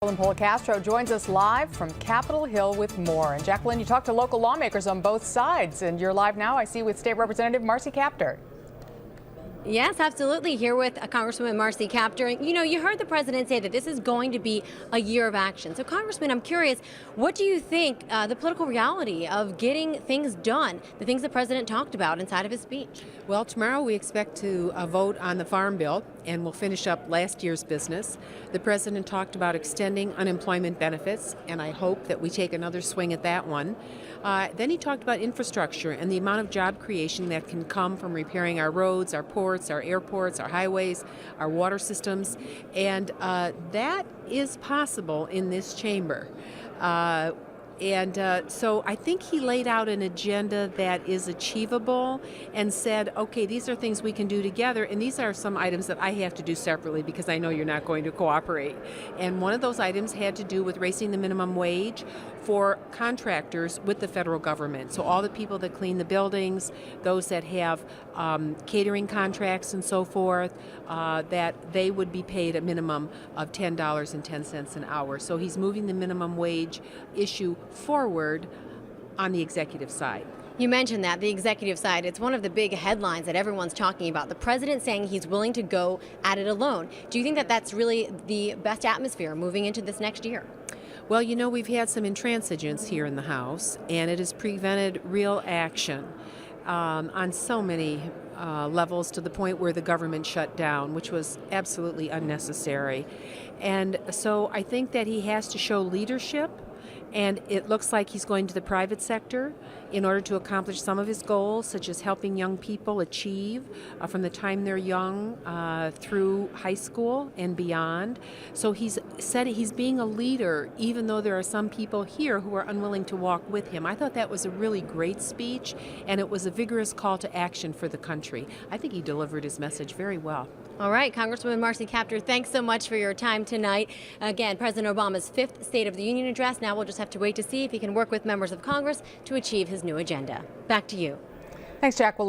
Jacqueline Castro joins us live from Capitol Hill with more. And Jacqueline, you talked to local lawmakers on both sides, and you're live now, I see, with State Representative Marcy Kaptur. Yes, absolutely. Here with Congresswoman Marcy Kaptur. You know, you heard the president say that this is going to be a year of action. So, Congressman, I'm curious, what do you think the political reality of getting things done, the things the president talked about inside of his speech? Well, tomorrow we expect to vote on the Farm Bill, and we'll finish up last year's business. The president talked about extending unemployment benefits, and I hope that we take another swing at that one. Then he talked about infrastructure and the amount of job creation that can come from repairing our roads, our ports, our airports, our highways, our water systems, and that is possible in this chamber. So I think he laid out an agenda that is achievable and said, okay, these are things we can do together, and these are some items that I have to do separately because I know you're not going to cooperate. And one of those items had to do with raising the minimum wage for contractors with the federal government. So all the people that clean the buildings, those that have catering contracts and so forth, that they would be paid a minimum of $10.10 an hour. So he's moving the minimum wage issue forward on the executive side. You mentioned that, the executive side. It's one of the big headlines that everyone's talking about. The president saying he's willing to go at it alone. Do you think that that's really the best atmosphere moving into this next year? Well, you know, we've had some intransigence here in the House, and it has prevented real action on so many levels, to the point where the government shut down, which was absolutely unnecessary. And so I think that he has to show leadership, and it looks like he's going to the private sector in order to accomplish some of his goals, such as helping young people achieve from the time they're young through high school and beyond. So he's said he's being a leader, even though there are some people here who are unwilling to walk with him. I thought that was a really great speech, and it was a vigorous call to action for the country. I think he delivered his message very well. All right, Congresswoman Marcy Kaptur, thanks so much for your time tonight. Again, President Obama's 5th State of the Union address. Now we'll just have to wait to see if he can work with members of Congress to achieve his new agenda. Back to you. Thanks, Jacqueline.